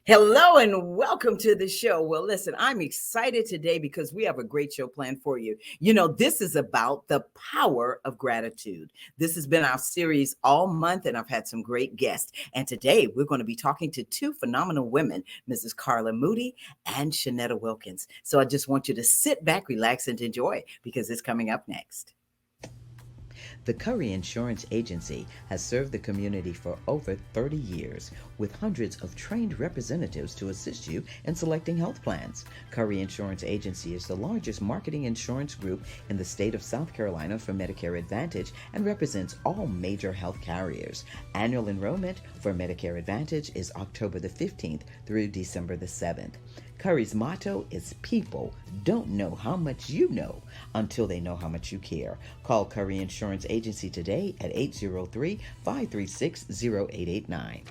Hello and welcome to the show. Well, listen, I'm excited today because we have a great show planned for you. This is about the power of gratitude. This has been our series all month, and I've had some great guests. And today we're going to be talking to two phenomenal women, Mrs. Carla Moody and Shanetta Wilkins. So I just want you to sit back, relax, and enjoy because it's coming up next. The Curry Insurance Agency has served the community for over 30 years with hundreds of trained representatives to assist you in selecting health plans. Curry Insurance Agency is the largest marketing insurance group in the state of South Carolina for Medicare Advantage and represents all major health carriers. Annual enrollment for Medicare Advantage is October the 15th through December the 7th. Curry's motto is people don't know how much you know until they know how much you care. Call Curry Insurance Agency today at 803-536-0889.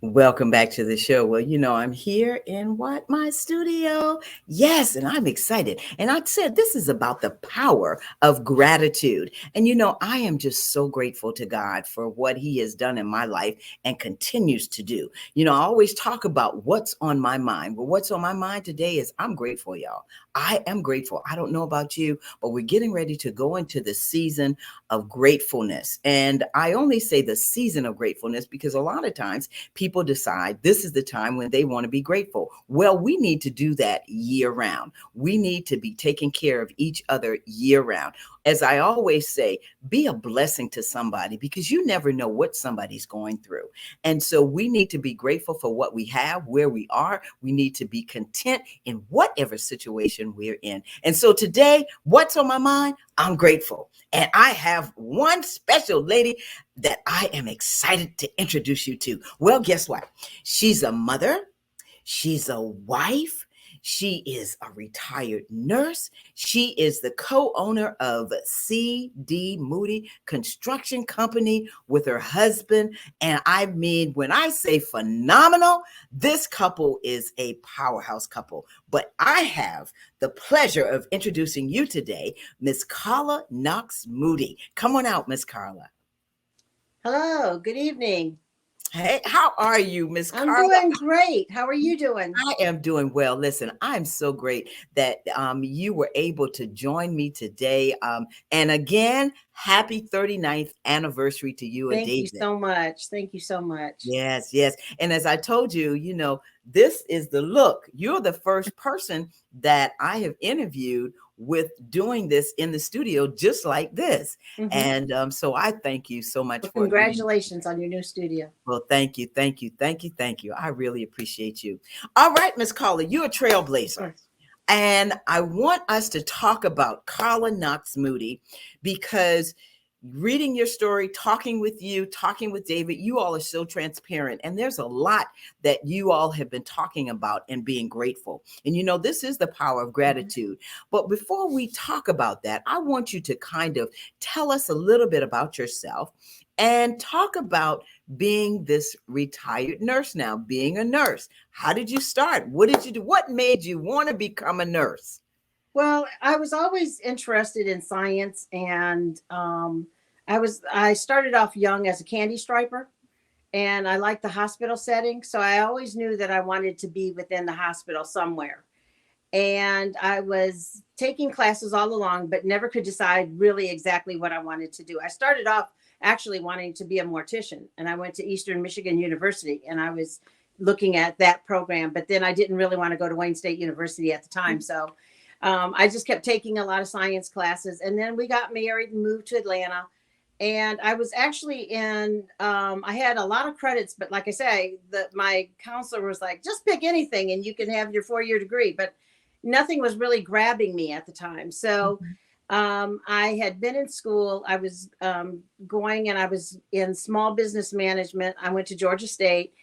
Welcome back to the show. Well, I'm here in my studio. Yes, and I'm excited. And I said this is about the power of gratitude. And I am just so grateful to God for what He has done in my life and continues to do. I always talk about what's on my mind. Well, what's on my mind today is I'm grateful, y'all. I am grateful. I don't know about you, but we're getting ready to go into the season of gratefulness. And I only say the season of gratefulness because a lot of times people decide this is the time when they want to be grateful. Well, we need to do that year round. We need to be taking care of each other year round. As I always say, be a blessing to somebody because you never know what somebody's going through. And so we need to be grateful for what we have, where we are. We need to be content in whatever situation we're in. And so today, what's on my mind? I'm grateful. And I have one special lady that I am excited to introduce you to. Well, guess what? She's a mother. She's a wife. She is a retired nurse. She is the co-owner of C.D. Moody Construction Company with her husband. And I mean, when I say phenomenal, this couple is a powerhouse couple. But I have the pleasure of introducing you today, Miss Carla Knox Moody. Come on out, Miss Carla. Hello, good evening. Hey, how are you, Miss Carla? I'm doing great. How are you doing? I am doing well. Listen, I'm so great that you were able to join me today. And again, happy 39th anniversary to you and Thank you David. so much. Thank you so much. Yes, yes. And as I told you, this is the look. You're the first person that I have interviewed with doing this in the studio just like this. Mm-hmm. And so I thank you so much Well, for congratulations on your new studio. Well, thank you. I really appreciate you. All right, Miss Carla, you're a trailblazer. Yes. And I want us to talk about Carla Knox Moody because reading your story, talking with you, talking with David, you all are so transparent. And there's a lot that you all have been talking about and being grateful. And this is the power of gratitude. But before we talk about that, I want you to kind of tell us a little bit about yourself and talk about being this retired nurse now, being a nurse. How did you start? What did you do? What made you want to become a nurse? Well, I was always interested in science, and I started off young as a candy striper, and I liked the hospital setting, so I always knew that I wanted to be within the hospital somewhere. And I was taking classes all along, but never could decide really exactly what I wanted to do. I started off actually wanting to be a mortician, and I went to Eastern Michigan University, and I was looking at that program, but then I didn't really want to go to Wayne State University at the time. So I just kept taking a lot of science classes, and then we got married and moved to Atlanta. And I was actually in, I had a lot of credits, but like I say, my counselor was like, just pick anything and you can have your 4-year degree. But nothing was really grabbing me at the time. So I had been in school. I was going, and I was in small business management. I went to Georgia State,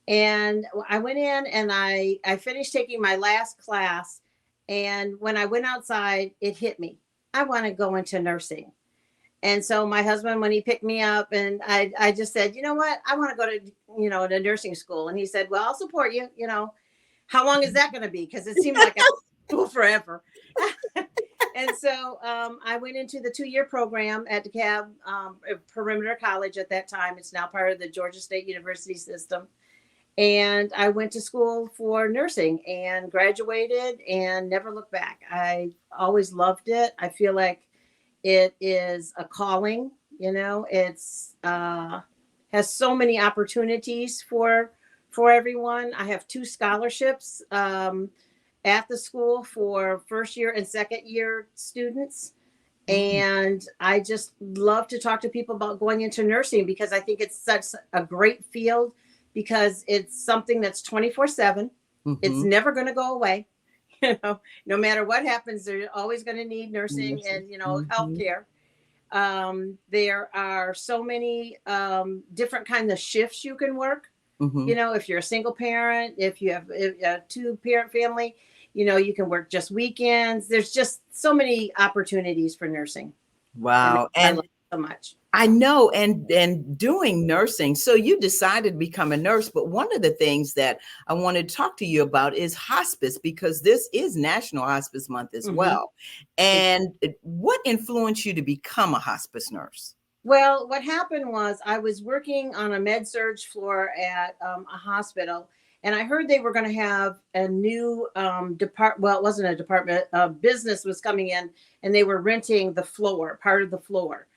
and I went in and I finished taking my last class. And when I went outside, it hit me. I want to go into nursing. And so my husband, when he picked me up, and I just said, you know what, I want to go to nursing school. And he said, well, I'll support you. How long is that going to be? Because it seemed like I was in school forever. And so I went into the 2-year program at DeKalb Perimeter College at that time. It's now part of the Georgia State University system. And I went to school for nursing and graduated and never looked back. I always loved it. I feel like it is a calling, it's has so many opportunities for everyone. I have two scholarships at the school for first year and second year students. Mm, And I just love to talk to people about going into nursing because I think it's such a great field because it's something that's 24/7. It's mhm. never going to go away. No matter what happens, they're always going to need nursing Nurses. and, Mhm, healthcare. There are so many different kinds of shifts you can work. mhm. If you're a single parent, if you have a two parent family, you can work just weekends. There's just so many opportunities for nursing. And Wow, I love and it so much. I know, and doing nursing. So you decided to become a nurse, but one of the things that I wanted to talk to you about is hospice because this is National Hospice Month as Hmm. well. And what influenced you to become a hospice nurse? Well, what happened was I was working on a med surge floor at a hospital, and I heard they were going to have a new depart. Well, it wasn't a department. A business was coming in, and they were renting the floor, part of the floor,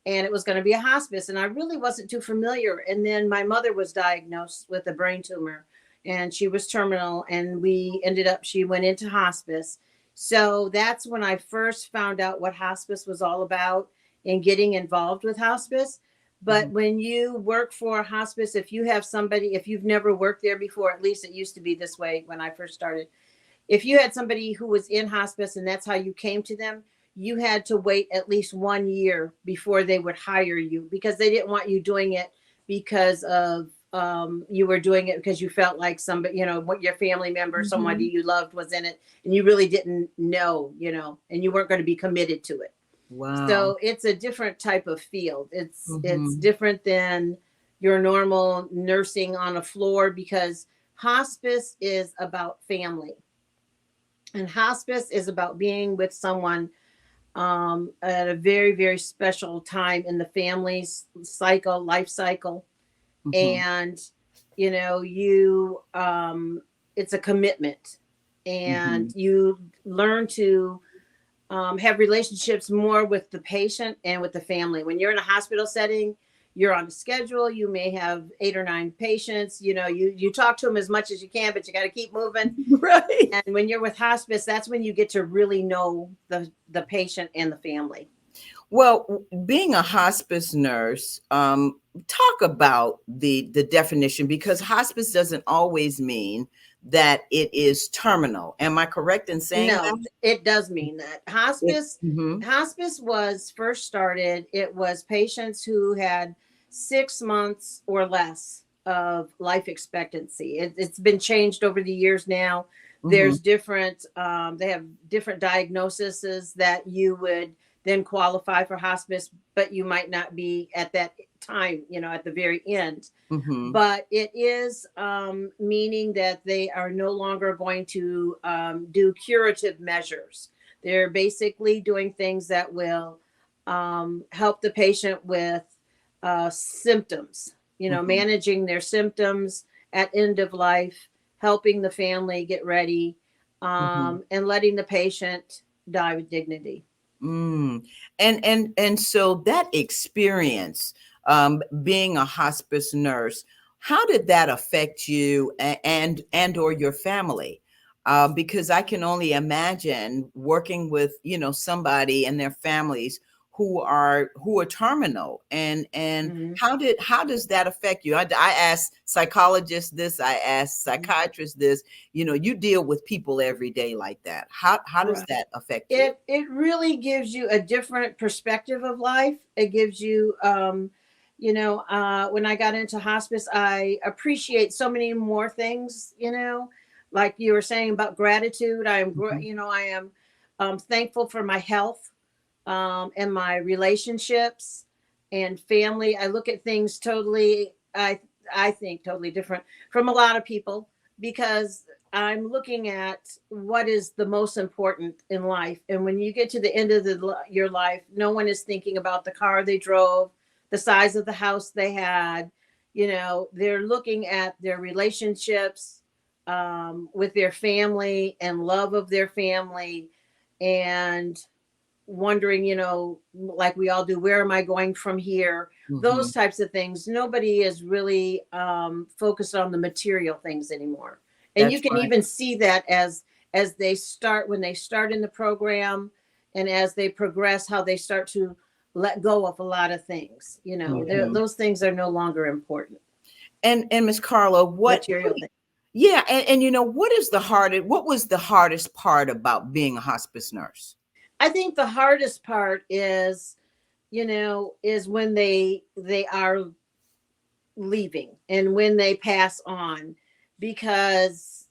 and it was going to be a hospice. And I really wasn't too familiar. And then my mother was diagnosed with a brain tumor, and she was terminal. And we ended up. She went into hospice. So that's when I first found out what hospice was all about in getting involved with hospice. But Mhm. when you work for a hospice, if you have somebody, if you've never worked there before, at least it used to be this way when I first started. If you had somebody who was in hospice and that's how you came to them, you had to wait at least 1 year before they would hire you because they didn't want you doing it because of you were doing it because you felt like somebody, what your family member, somebody Mhm. you loved was in it, and you really didn't know, and you weren't going to be committed to it. Wow. So it's a different type of field. It's Mhm. different than your normal nursing on a floor because hospice is about family, and hospice is about being with someone at a very very special time in the family's life cycle. Mhm. And you it's a commitment, and Mhm. you learn to have relationships more with the patient and with the family. When you're in a hospital setting, you're on a schedule. You may have 8 or 9 patients. You talk to them as much as you can, but you got to keep moving. Right. And when you're with hospice, that's when you get to really know the patient and the family. Well, being a hospice nurse, talk about the definition because hospice doesn't always mean that it is terminal. Am I correct in saying No, that? it does mean that It, hospice mhm, hospice was first started. It was patients who had 6 months or less of life expectancy. It's been changed over the years now. mhm, There's different. They have different diagnoses that you would then qualify for hospice, but you might not be at that time. At the very end, mhm, but it is meaning that they are no longer going to do curative measures. They're basically doing things that will help the patient with symptoms, mhm, managing their symptoms at end of life, helping the family get ready, mhm. and letting the patient die with dignity. Mm. And so that experience, being a hospice nurse, how did that affect you and or your family? Because I can only imagine working with somebody and their families who are terminal, and Mhm. how does that affect you? I ask psychologists this, I ask psychiatrists this. You deal with people every day like that. How does Right. that affect you? It really gives you a different perspective of life. It gives you when I got into hospice, I appreciate so many more things, like you were saying about gratitude. Mhm. I am thankful for my health, and my relationships and family. I look at things totally, I think totally different from a lot of people because I'm looking at what is the most important in life. And when you get to the end of your life, no one is thinking about the car they drove, the size of the house they had. they're looking at their relationships with their family and love of their family, and wondering, like we all do, where am I going from here? Hmm. Those types of things. Nobody is really focused on the material things anymore. And you That's can right. even see that as they start, when they start in the program, and as they progress, how they start to let go of a lot of things. Hmm. Those things are no longer important. And Miss Carla, Material things. yeah, and what was the hardest part about being a hospice nurse? I think the hardest part is when they are leaving and when they pass on, because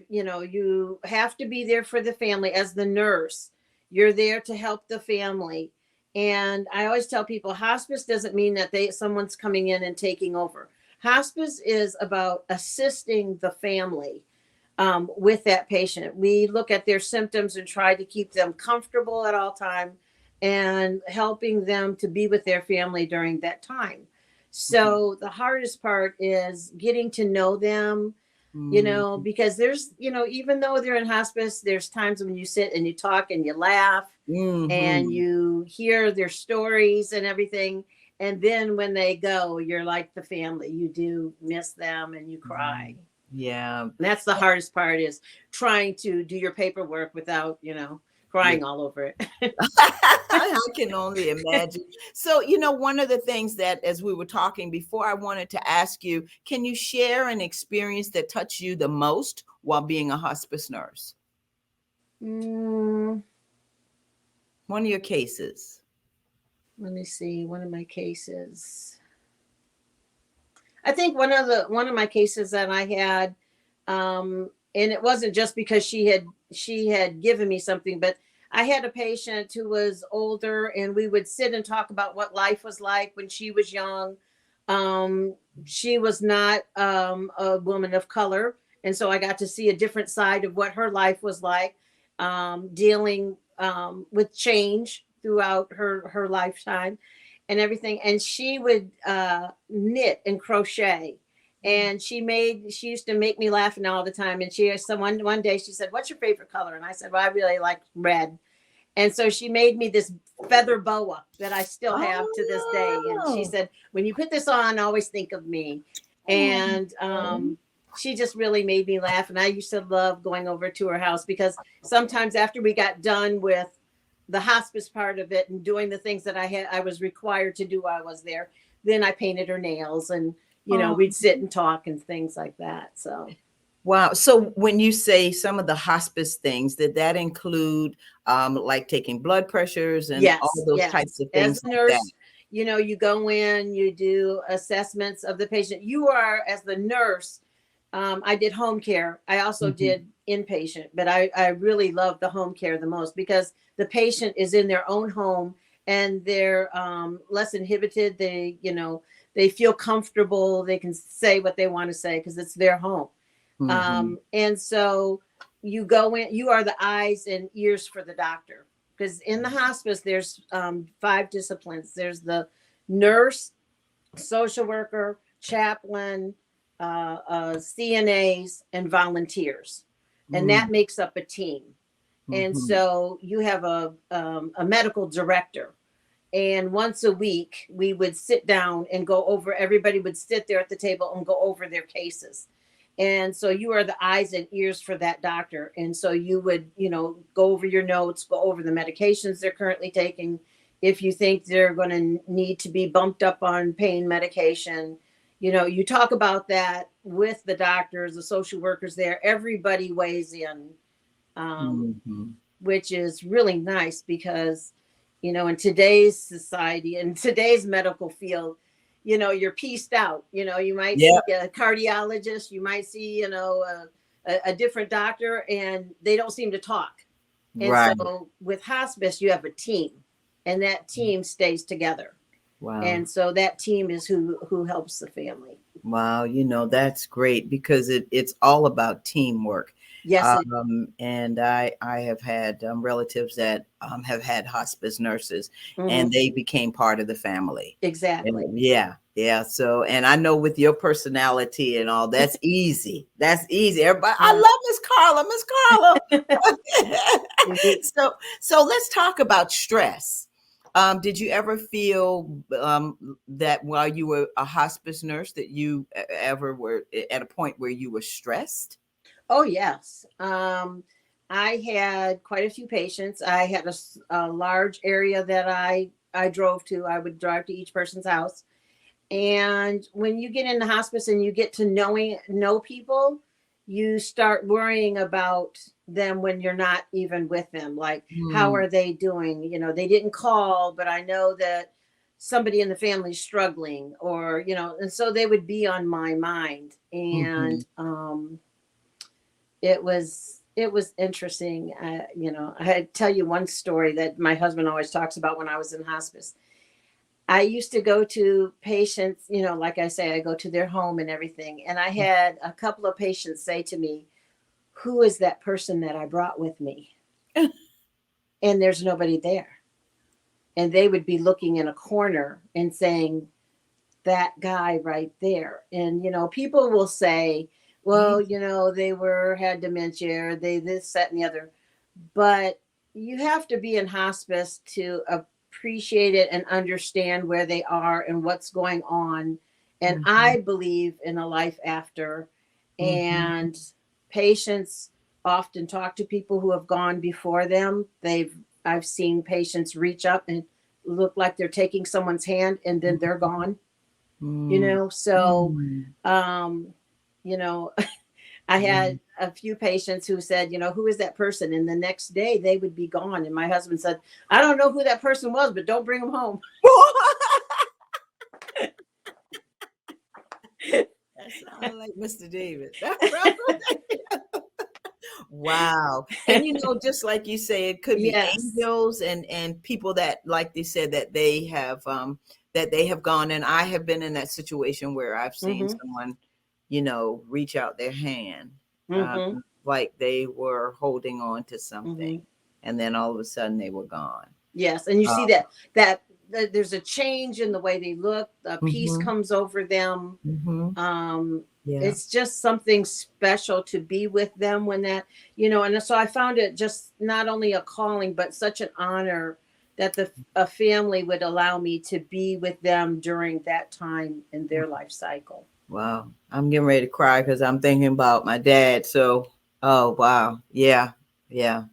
you have to be there for the family. As the nurse, you're there to help the family. And I always tell people, hospice doesn't mean that someone's coming in and taking over. Hospice is about assisting the family with that patient. We look at their symptoms and try to keep them comfortable at all time, and helping them to be with their family during that time. Mhm. So the hardest part is getting to know them, Mhm. because there's, even though they're in hospice, there's times when you sit and you talk and you laugh and Mhm. you hear their stories and everything. And then when they go, you're like the family. You do miss them and you cry. Mm. Yeah. And that's the hardest part, is trying to do your paperwork without, Yeah. crying all over it. I can only imagine. So, one of the things that, as we were talking before, I wanted to ask you, can you share an experience that touched you the most while being a hospice nurse? Mm, One of your cases. let me see. One of my cases. I think one of my cases that I had, and it wasn't just because she had given me something, but I had a patient who was older, and we would sit and talk about what life was like when she was young. Um, she was not a woman of color, and so I got to see a different side of what her life was like, dealing with change throughout her lifetime and everything. And she would knit and crochet, and she used to make me laugh all the time. And one day she said, "What's your favorite color?" And I said, "Well, I really like red." And so she made me this feather boa that I still have to this day. And she Oh. said, "When you put this on, always think of me." And she just really made me laugh. And I used to love going over to her house, because sometimes after we got done with the hospice part of it and doing the things that I was required to do while I was there, then I painted her nails, and Oh. we'd sit and talk and things like that. So Wow. So when you say some of the hospice things, did that include like taking blood pressures and all yes, those yes. types of As things a like that? nurse, you go in, you do assessments of the patient. You are, as the nurse, I did home care. I also Mhm. did inpatient, but I really love the home care the most, because the patient is in their own home, and they're less inhibited. They feel comfortable. They can say what they want to say because it's their home. Mhm. And so you go in, you are the eyes and ears for the doctor, because in the hospice there's 5 disciplines. There's the nurse, social worker, chaplain, CNAs, and volunteers, and Mm. that makes up a team. And Mhm. so you have a medical director, and once a week we would sit down and go over. Everybody would sit there at the table and go over their cases. And so you are the eyes and ears for that doctor. And so you would, go over your notes, go over the medications they're currently taking. If you think they're going to need to be bumped up on pain medication, you talk about that with the doctors, the social workers there. Everybody weighs in, um, Mhm. which is really nice, because in today's society, in today's medical field, you're pieced out. You might Yeah. see a cardiologist, you might see a different doctor, and they don't seem to talk. And Right. so with hospice, you have a team, and that team stays together. Wow. And so that team is who helps the family. Wow. That's great because it's all about teamwork. Yes, it, And I have had relatives that have had hospice nurses, mhm, and they became part of the family. exactly. And yeah, yeah. So, and I know with your personality and all, that's easy. That's easy. Everybody, I Yeah. love Miss Carla. Miss Carla. Ye- So let's talk about stress. Did you ever feel that while you were a hospice nurse that you ever were at a point where you were stressed? Oh, yes. I had quite a few patients. I had a large area that I drove to. I would drive to each person's house. And when you get into hospice and you get to know people, you start worrying about them when you're not even with them. Like, how Mm, are they doing? They didn't call, but I know that somebody in the family is struggling, or and so they would be on my mind. mhm, And it was interesting. I tell you one story that my husband always talks about when I was in hospice. I used to go to patients, like I say, I go to their home and everything. And I had a couple of patients say to me, "Who is that person that I brought with me?" And there's nobody there. And they would be looking in a corner and saying, "That guy right there." And, people will say, mhm, "Well, they had dementia, or they this, that, and the other." But you have to be in hospice to appreciate it and understand where they are and what's going on. And mhm, I believe in a life after. mhm. And patients often talk to people who have gone before them. I've seen patients reach up and look like they're taking someone's hand, and then they're gone. Mm, So mm. um you know I Yeah. had a few patients who said, "Who is that person?" And the next day they would be gone. And my husband said, "I don't know who that person was, but don't bring them home." That sounds like Mr. David. That sounds wow. And just like you say, it could be Yes. angels and people that, like they said, that they have gone. And I have been in that situation where I've seen Mm-hmm. someone, reach out their hand, um, Mm-hmm. like they were holding on to Mm-hmm. something, and then all of a sudden they were gone. Yes. And you see Um, that there's a change in the way they look. A peace mhm, comes over them. mhm. um Yeah. it's just something special to be with them when and so I found it just not only a calling but such an honor that the a family would allow me to be with them during that time in their life cycle. Wow. I'm getting ready to cry because I'm thinking about my dad. So, oh, wow. Yeah. Yeah.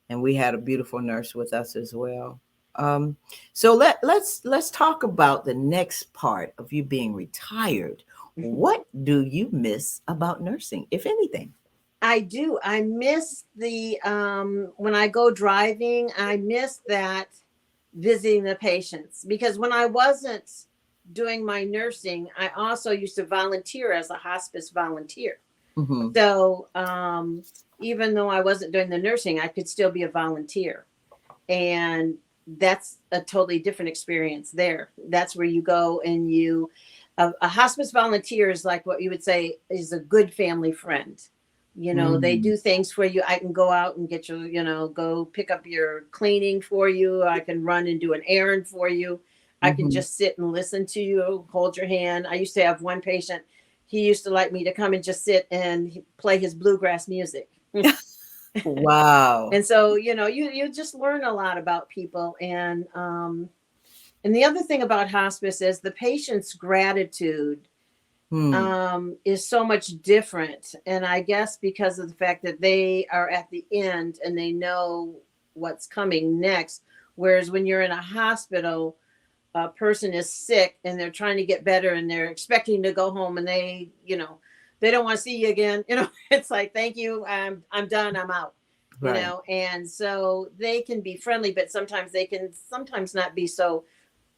And we had a beautiful nurse with us as well. Um, so let's talk about the next part of you being retired. What do you miss about nursing, if anything? I do. I miss the when I go driving, I miss that visiting the patients, because when I wasn't doing my nursing, I also used to volunteer as a hospice volunteer. Mm-hmm. So even though I wasn't doing the nursing, I could still be a volunteer. And that's a totally different experience there. That's where you go and a hospice volunteer is like what you would say is a good family friend. They Mm-hmm. do things for you. I can go out and get you, go pick up your cleaning for you. I can run and do an errand for you. I can Mm-hmm. just sit and listen to you, hold your hand. I used to have one patient, he used to like me to come and just sit and play his bluegrass music. Wow. And so you just learn a lot about people. And the other thing about hospice is the patient's gratitude Hmm. is so much different. And I guess because of the fact that they are at the end and they know what's coming next. Whereas when you're in a hospital, a person is sick and they're trying to get better and they're expecting to go home, and they don't want to see you again. It's like, "Thank you, I'm done, I'm out." Right. And so they can be friendly, but sometimes they can sometimes not be so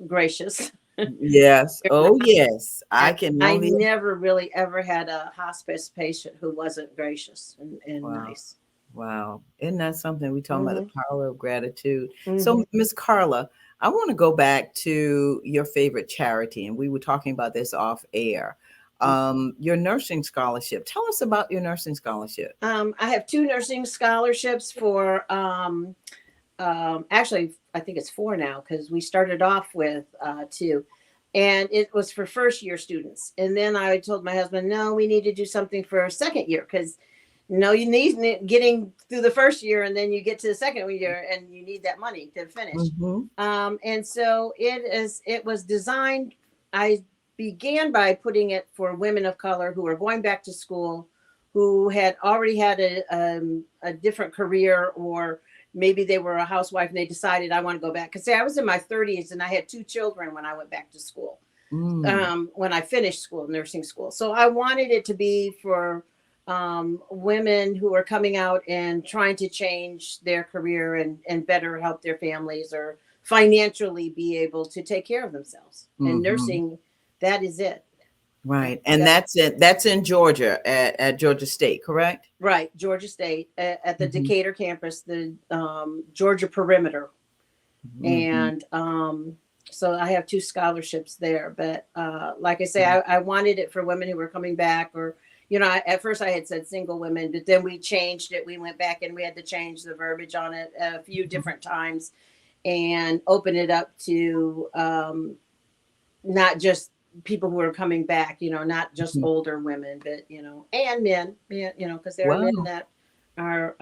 gracious. Yes. Oh, yes. I And can I only. never really ever had a hospice patient who wasn't gracious and Wow. nice. Wow. Isn't that something? We talking about Hmm. the power of gratitude. Hmm. So, Miss Carla, I want to go back to your favorite charity, and we were talking about this off air. your nursing scholarship. Tell us about your nursing scholarship. I have two nursing scholarships for actually, I think it's four now because we started off with two, and it was for first year students. And then I told my husband, no, we need to do something for second year because you need getting through the first year, and then you get to the second year, and you need that money to finish. Mm-hmm. And so it was designed. I began by putting it for women of color who are going back to school, who had already had a different career, or maybe they were a housewife and they decided I want to go back. Because I was in my 30s and I had two children when I went back to school. When I finished school, nursing school. So I wanted it to be for women who are coming out and trying to change their career and better help their families or financially be able to take care of themselves. And nursing, that is it. Right. And that's it. That's in Georgia at Georgia State, correct? Right. Georgia State at the Decatur campus, the Georgia perimeter. And so I have two scholarships there. But like I say, I wanted it for women who were coming back, or, at first I had said single women, but then we changed it. We went back and we had to change the verbiage on it a few different times and open it up to not just people who are coming back, not just older women, but, and men, because there are men that are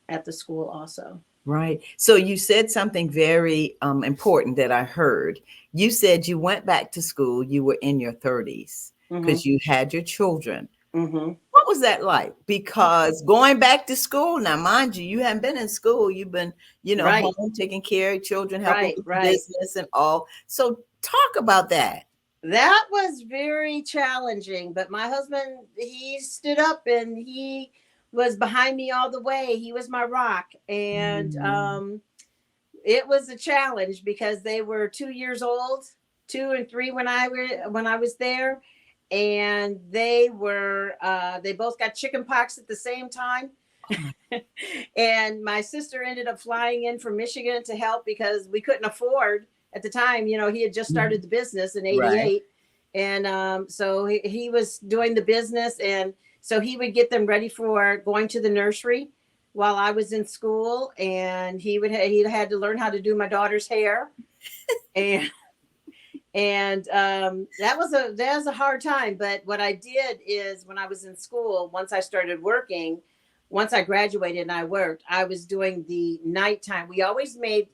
at the school also. Right. So you said something very important that I heard. You said you went back to school, you were in your 30s because you had your children. What was that like? Because going back to school, now, mind you, you haven't been in school. You've been, home taking care of children, helping with business and all. So talk about that. That was very challenging, but my husband, he stood up and he was behind me all the way. He was my rock. And it was a challenge because they were 2 years old, 2 and 3 when I was there. And they both got chicken pox at the same time. And my sister ended up flying in from Michigan to help because we couldn't afford at the time. He had just started the business in 88. Right. And so he was doing the business. And so he would get them ready for going to the nursery while I was in school. And he had to learn how to do my daughter's hair. And that was a hard time. But what I did is when I was in school, once I started working, once I graduated and I worked, I was doing the nighttime. We always made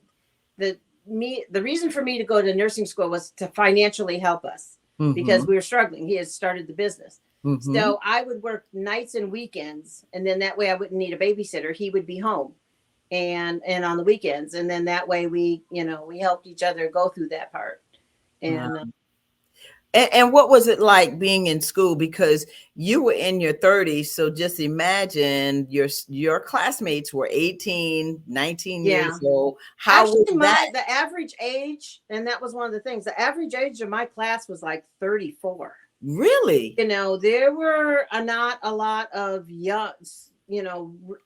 the reason for me to go to nursing school was to financially help us because we were struggling. He had started the business. So I would work nights and weekends, and then that way I wouldn't need a babysitter. He would be home and on the weekends. And then that way we helped each other go through that part. And what was it like being in school? Because you were in your 30s. So just imagine your classmates were 18, 19 years old. How was that? The average age, and that was one of the things, the average age of my class was like 34. Really? There were not a lot of young,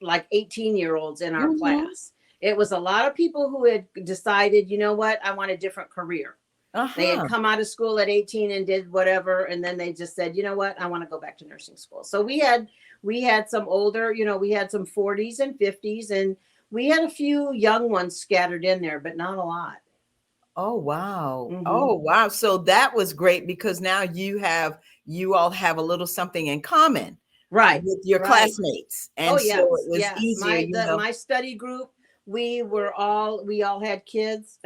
like 18-year-olds in our class. It was a lot of people who had decided, you know what, I want a different career. They had come out of school at 18 and did whatever. And then they just said, you know what, I want to go back to nursing school. So we had some older, we had some 40s and 50s, and we had a few young ones scattered in there, but not a lot. Oh, wow. Oh, wow. So that was great because now you all have a little something in common. Right. With your classmates. And so it was easier. My study group, we all had kids.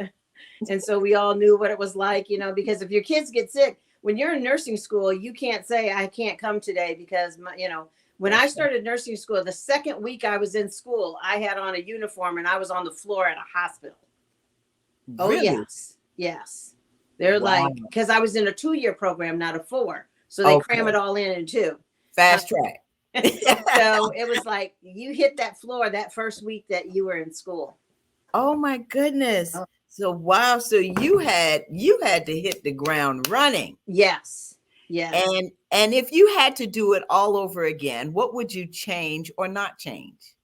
And so we all knew what it was like, because if your kids get sick, when you're in nursing school, you can't say, I can't come today because, when I started nursing school, the second week I was in school, I had on a uniform and I was on the floor at a hospital. Really? Oh, yes. They're like, because I was in a 2-year program, not a 4. So they cram it all in 2. Fast track. So it was like, you hit that floor that first week that you were in school. Oh my goodness. So wow. So you had to hit the ground running. Yes. And if you had to do it all over again, what would you change or not change?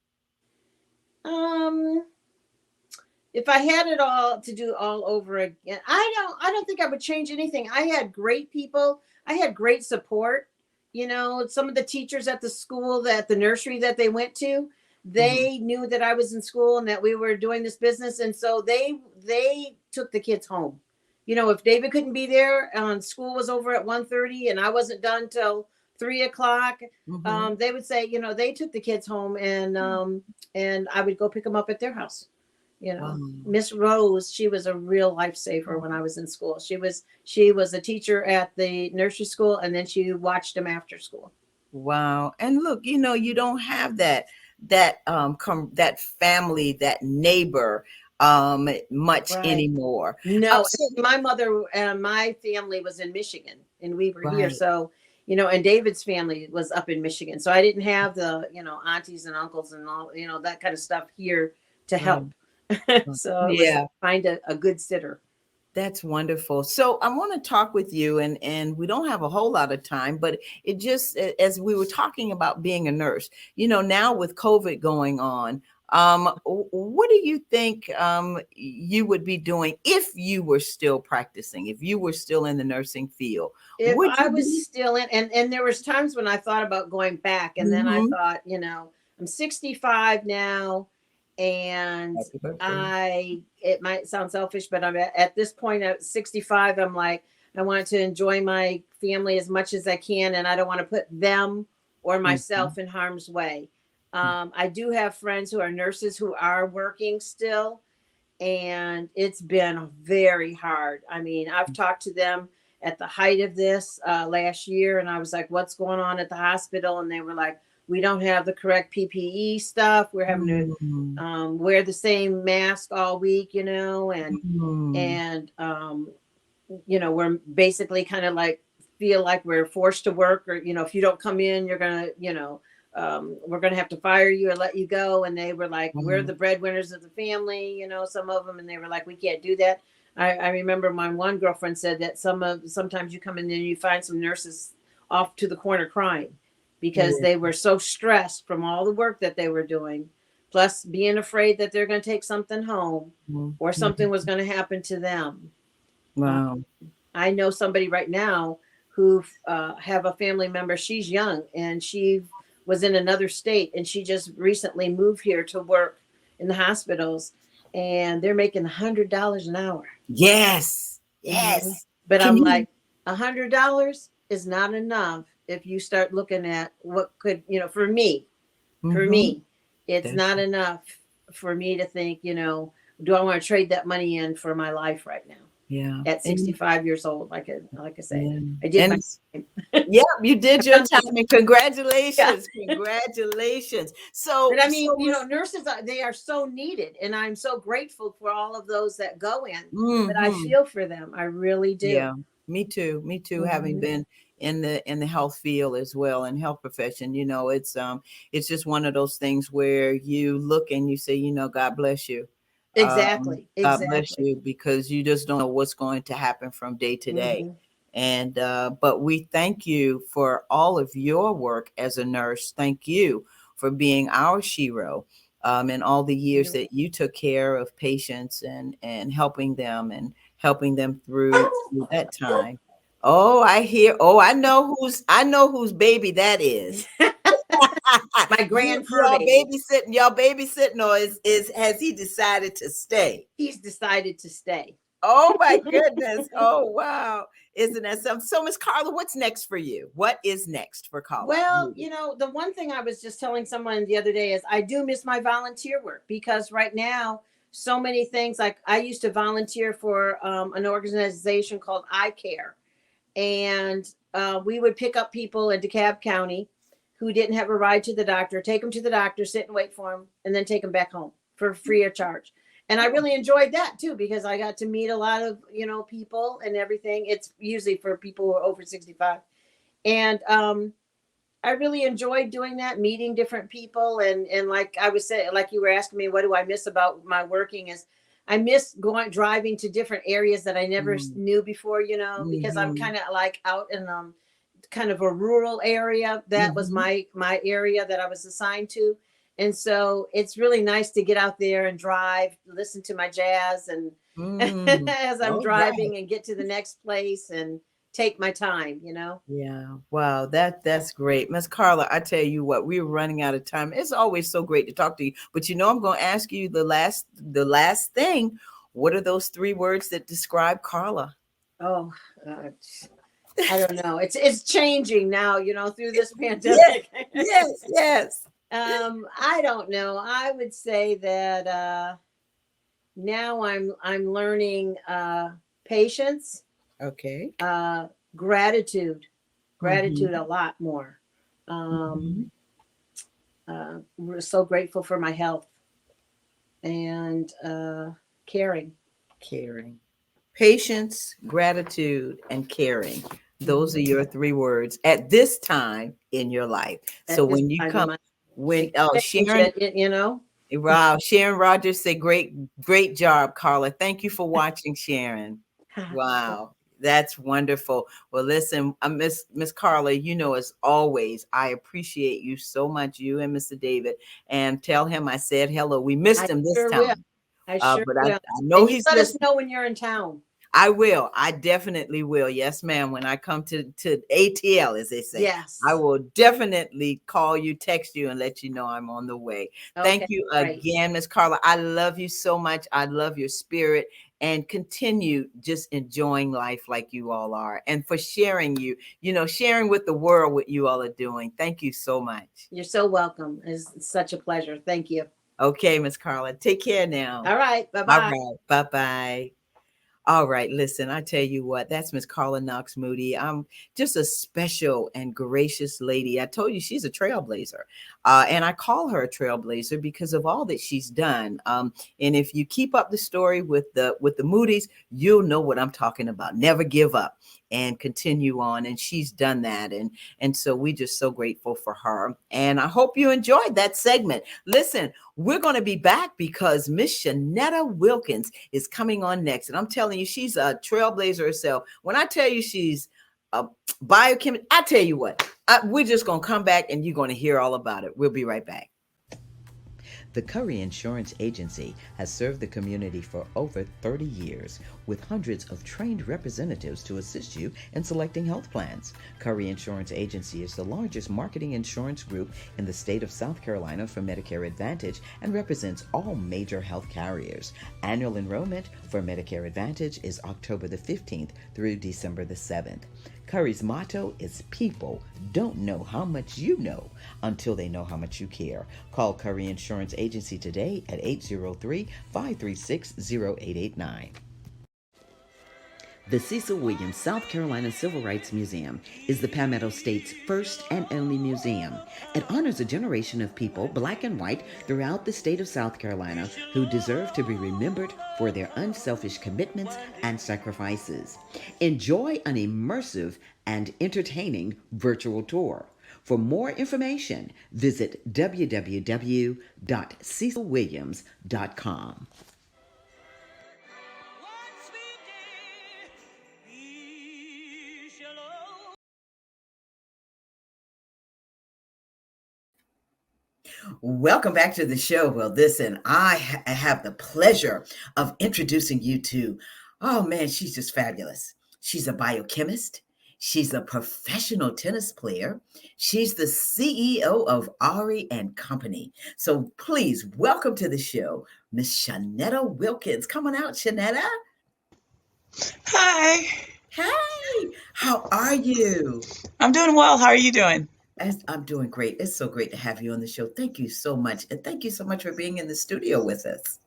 if I had it all to do all over again, I don't think I would change anything. I had great people. I had great support. You know, some of the teachers at the school, that the nursery that they went to, Mhm. they knew that I was in school and that we were doing this business, and so they took the kids home. You know, if David couldn't be there, school was over at 1:30 and I wasn't done till 3 o'clock, Mhm. they would say, you know, they took the kids home, and I would go pick them up at their house. You know, Wow. Miss Rose, she was a real lifesaver when I was in school. She was a teacher at the nursery school, and then she watched them after school. Wow. And look, you don't have that family, that neighbor much Right. anymore. No, So my mother and my family was in Michigan, and we were here. right. So, and David's family was up in Michigan. So I didn't have the, aunties and uncles and all, that kind of stuff here to Right. help. Right. So it was Yeah. find a good sitter. That's wonderful. So I want to talk with you, and we don't have a whole lot of time, but it just as we were talking about being a nurse, now with COVID going on, what do you think you would be doing if you were still practicing, if you were still in the nursing field? If Would I you was be? still in, and there was times when I thought about going back, and then I Hmm. thought, I'm 65 now, and Happy birthday. it might sound selfish, but I'm at this point at 65, I'm like, I want to enjoy my family as much as I can, and I don't want to put them or Hmm. myself in harm's way. I do have friends who are nurses who are working still, and it's been very hard. I mean, I've talked to them at the height of this last year, and I was like, "What's going on at the hospital?" And they were like, "We don't have the correct PPE stuff. We're having to Hmm. wear the same mask all week, Hmm. and we're basically kind of like feel like we're forced to work, or if you don't come in, you're gonna, we're gonna have to fire you or let you go." And they were like, "We're the breadwinners of the family," some of them, and they were like, "We can't do that." I remember my one girlfriend said that sometimes you come in and you find some nurses off to the corner crying because Yeah. they were so stressed from all the work that they were doing, plus being afraid that they're going to take something home or something was Mhm. going to happen to them. uh, Wow. I know somebody right now who have a family member. She's young and she was in another state, and she just recently moved here to work in the hospitals, and they're making $100 an hour. Yes. Mhm. Yes. But Can I'm you? like, $100 is not enough if you start looking at what could, for Mhm. me, it's That's not enough for me to think, do I want to trade that money in for my life right now yeah. at And 65 years old? Like I say, yeah. I did my And time. yeah, you did I've your done my time, and yeah. congratulations. Congratulations. But So I mean, so with nurses they are so needed, and I'm so grateful for all of those that go in. But I mhm. feel for them, I really do. Yeah, me too. Me too. Having Hmm. been in the health field as well, and health profession, it's just one of those things where you look and you say, God bless you. Exactly, God bless exactly. you, because you just don't know what's going to happen from day to day. Hmm. And but we thank you for all of your work as a nurse. Thank you for being our shero, and all the years You that you took care of patients, and helping them through that time. Oh, I hear. Oh, I know whose baby that is. my You grand fur y'all baby. babysitting, y'all babysitting, or is has he decided to stay? He's decided to stay. Oh my goodness. Oh wow. Isn't that something? So Miss Carla, what's next for you? What is next for Carla? Well, the one thing I was just telling someone the other day is I do miss my volunteer work, because right now, so many things, like I used to volunteer for an organization called I Care, and we would pick up people in DeKalb County who didn't have a ride to the doctor, take them to the doctor, sit and wait for them, and then take them back home for free of charge. And I Oh, really enjoyed that too, because I got to meet a lot of people and everything. It's usually for people who are over 65, and I really enjoyed doing that, meeting different people, and like I was saying, like you were asking me, what do I miss about my working is. I miss going driving to different areas that I never mm, knew before, because I'm mhm, kind of like out in kind of a rural area. That was mhm, my area that I was assigned to, And so it's really nice to get out there and drive, listen to my jazz, and as I'm All right. driving and get to the next place and take my time, you know. Yeah. Wow. That's great. Miss Carla, I tell you what, we're running out of time. It's always so great to talk to you. But I'm gonna ask you the last thing. What are those three words that describe Carla? Oh, uh, I don't know. It's changing now, you know, through this Yes, pandemic. yes, yes. I don't know. I would say that now I'm learning patience, Okay. uh, gratitude, gratitude Mm-hmm. a lot more. Mm-hmm. We're so grateful for my health and caring. Caring. Patience, gratitude, and caring. Mhm. Those are your three words at this time in your life. So At this when you time in come, my, when it can change Sharon, it, you know. wow, Sharon Rogers said, great job, Carla. Thank you for watching, Sharon. Wow, that's wonderful. Well, listen, Miss Carla, as always, I appreciate you so much, you and Mr. David, and tell him I said hello. We missed I him this sure will. time, I sure but I will. know And you he's let us listening. know when you're in town. I will. I definitely will. Yes, ma'am. When I come to ATL, as they say, I Yes. will definitely call you, text you, and let you know I'm on the way. Thank Okay. you Great. again, Miss Carla. I love you so much. I love your spirit, and continue just enjoying life like you all are, and for sharing sharing with the world what you all are doing. Thank you so much. You're so welcome. It's such a pleasure. Thank you. Okay, Miss Carla. Take care now. All right. Bye All bye. right. Bye bye. All right, listen, I tell you what, that's Miss Carla Knox Moody. I'm just a special and gracious lady. I told you she's a trailblazer. And I call her a trailblazer because of all that she's done. And if you keep up the story with the Moody's, you'll know what I'm talking about. Never give up and continue on. And she's done that. And so we're just so grateful for her. And I hope you enjoyed that segment. Listen, we're going to be back because Miss Shanetta Wilkins is coming on next. And I'm telling you, she's a trailblazer herself. When I tell you she's a biochemist, I tell you what, we're just going to come back and you're going to hear all about it. We'll be right back. The Curry Insurance Agency has served the community for over 30 years with hundreds of trained representatives to assist you in selecting health plans. Curry Insurance Agency is the largest marketing insurance group in the state of South Carolina for Medicare Advantage and represents all major health carriers. Annual enrollment for Medicare Advantage is October the 15th through December the 7th. Curry's motto is people don't know how much you know until they know how much you care. Call Curry Insurance Agency today at 803-536-0889. The Cecil Williams South Carolina Civil Rights Museum is the Palmetto State's first and only museum. It honors a generation of people, black and white, throughout the state of South Carolina who deserve to be remembered for their unselfish commitments and sacrifices. Enjoy an immersive and entertaining virtual tour. For more information, visit www.cecilwilliams.com. Welcome back to the show. Well, listen, I have the pleasure of introducing you to, oh man, she's just fabulous. She's a biochemist. She's a professional tennis player. She's the CEO of Ari and Company. So please welcome to the show, Miss Shanetta Wilkins. Come on out, Shanetta. Hi, Hey, how are you? I'm doing well. How are you doing? I'm doing great. It's so great to have you on the show. Thank you so much. And thank you so much for being in the studio with us.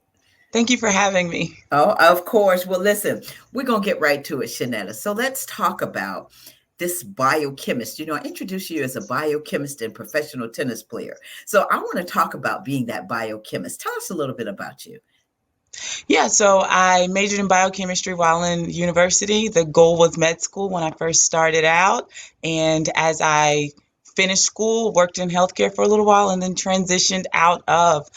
Thank you for having me. Oh, of course. Well, listen, we're going to get right to it, Shanetta. So let's talk about this biochemist. I introduced you as a biochemist and professional tennis player. So I want to talk about being that biochemist. Tell us a little bit about you. Yeah, so I majored in biochemistry while in university. The goal was med school when I first started out. And as I finished school, worked in healthcare for a little while, and then transitioned out of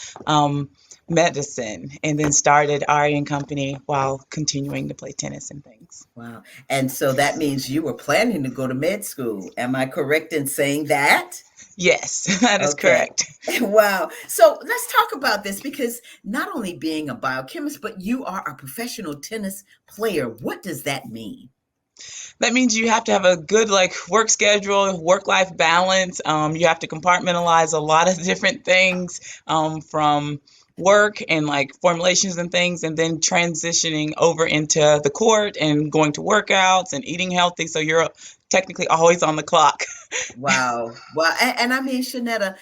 medicine, and then started Ari and Company while continuing to play tennis and things. Wow. And so that means you were planning to go to med school. Am I correct in saying that? Yes, that is Okay. correct. Wow. So let's talk about this because not only being a biochemist, but you are a professional tennis player. What does that mean? That means you have to have a good like work schedule, work life balance. You have to compartmentalize a lot of different things from work and like formulations and things, and then transitioning over into the court and going to workouts and eating healthy. So you're technically always on the clock. Wow. Wow. And I mean, Shanetta,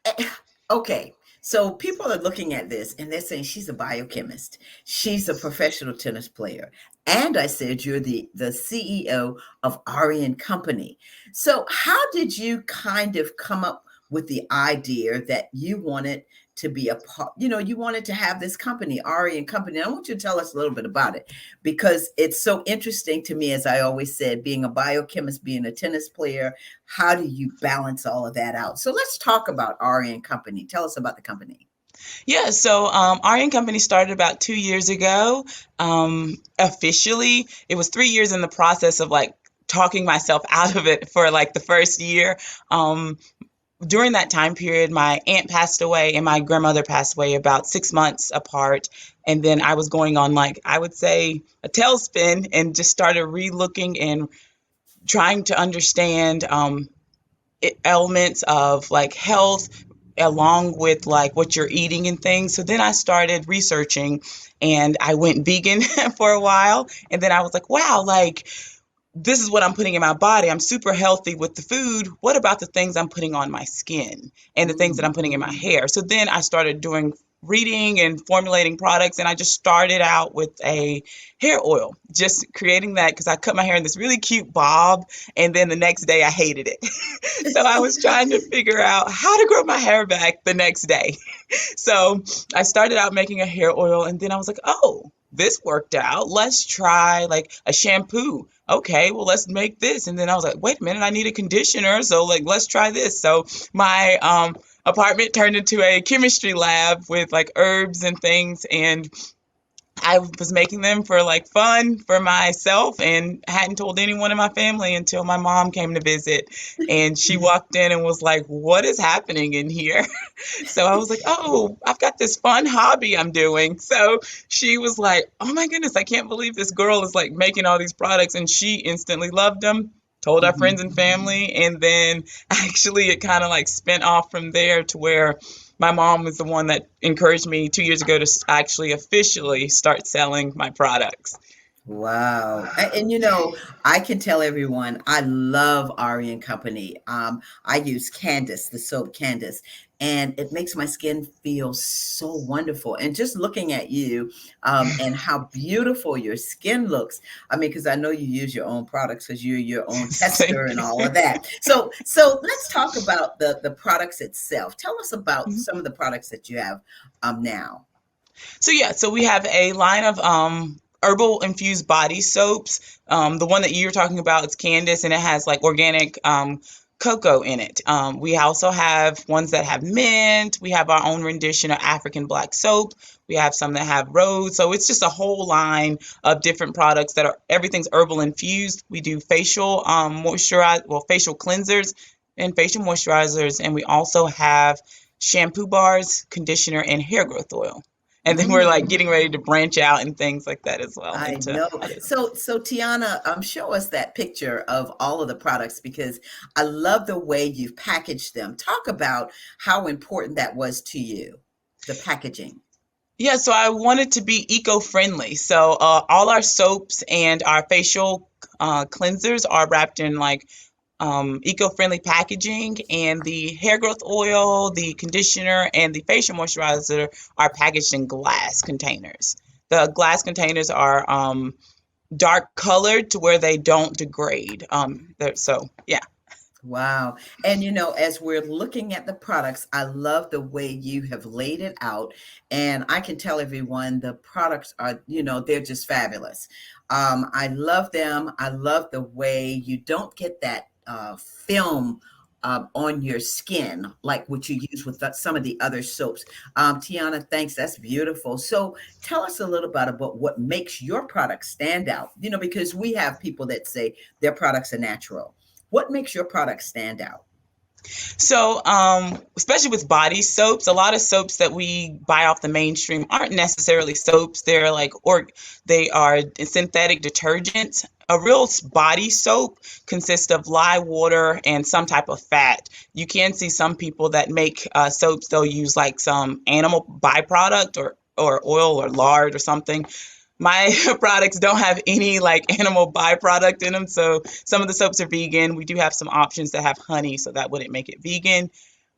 eh, okay. So people are looking at this and they're saying she's a biochemist. She's a professional tennis player. And I said you're the CEO of Ari and Company. So how did you kind of come up with the idea that you wanted to be a part, you wanted to have this company, Ari and Company. And I want you to tell us a little bit about it because it's so interesting to me, as I always said, being a biochemist, being a tennis player, how do you balance all of that out? So let's talk about Ari and Company. Tell us about the company. Yeah, so Aryan Company started about 2 years ago. Officially, it was 3 years in the process of like talking myself out of it for like the first year. Um, During that time period, my aunt passed away and my grandmother passed away about 6 months apart. And then I was going on like, I would say, a tailspin and just started re-looking and trying to understand elements of like health along with like what you're eating and things. So then I started researching and I went vegan for a while. And then I was like, wow, like this is what I'm putting in my body. I'm super healthy with the food. What about the things I'm putting on my skin and the things that Mm. I'm putting in my hair? So then I started doing reading and formulating products, and I just started out with a hair oil, just creating that because I cut my hair in this really cute bob, and then the next day I hated it. So I was trying to figure out how to grow my hair back the next day. So I started out making a hair oil and then I was like, oh, this worked out. Let's try like a shampoo. Okay, well, let's make this. And then I was like, wait a minute, I need a conditioner. So like, let's try this. So my apartment turned into a chemistry lab with like herbs and things. And I was making them for like fun for myself and hadn't told anyone in my family until my mom came to visit. And she walked in and was like, what is happening in here? So I was like, oh, I've got this fun hobby I'm doing. So she was like, oh my goodness, I can't believe this girl is like making all these products. And she instantly loved them, told our Mhm. friends and family. And then actually it kind of like spent off from there to where my mom was the one that encouraged me 2 years ago to actually officially start selling my products. Wow. And I can tell everyone I love Ari and Company. I use Candace, the soap Candace, and it makes my skin feel so wonderful. And just looking at you, and how beautiful your skin looks. I mean, because I know you use your own products because you're your own tester Thank and you. all of that. So let's talk about the products itself. Tell us about some of the products that you have now. So yeah, so we have a line of herbal infused body soaps. The one that you're talking about is Candace, and it has like organic cocoa in it. We also have ones that have mint. We have our own rendition of African black soap. We have some that have rose. So it's just a whole line of different products that are everything's herbal infused. We do facial facial cleansers and facial moisturizers, and we also have shampoo bars, conditioner, and hair growth oil. And then we're like Mm. getting ready to branch out and things like that as well I into know. others. So Tiana, show us that picture of all of the products because I love the way you've packaged them. Talk about how important that was to you, the packaging. Yeah, so I wanted to be eco-friendly. So all our soaps and our facial cleansers are wrapped in like eco-friendly packaging, and the hair growth oil, the conditioner, and the facial moisturizer are packaged in glass containers. The glass containers are dark colored to where they don't degrade. So yeah. Wow. And as we're looking at the products, I love the way you have laid it out. And I can tell everyone the products are, they're just fabulous. I love them. I love the way you don't get that film on your skin like what you use with some of the other soaps. Tiana, thanks. That's beautiful. So tell us a little bit about what makes your product stand out, because we have people that say their products are natural. What makes your product stand out? So, especially with body soaps, a lot of soaps that we buy off the mainstream aren't necessarily soaps. They're like, or they are synthetic detergents. A real body soap consists of lye, water, and some type of fat. You can see some people that make soaps, they'll use like some animal byproduct or oil or lard or something. My products don't have any like animal byproduct in them. So some of the soaps are vegan. We do have some options that have honey, so that wouldn't make it vegan.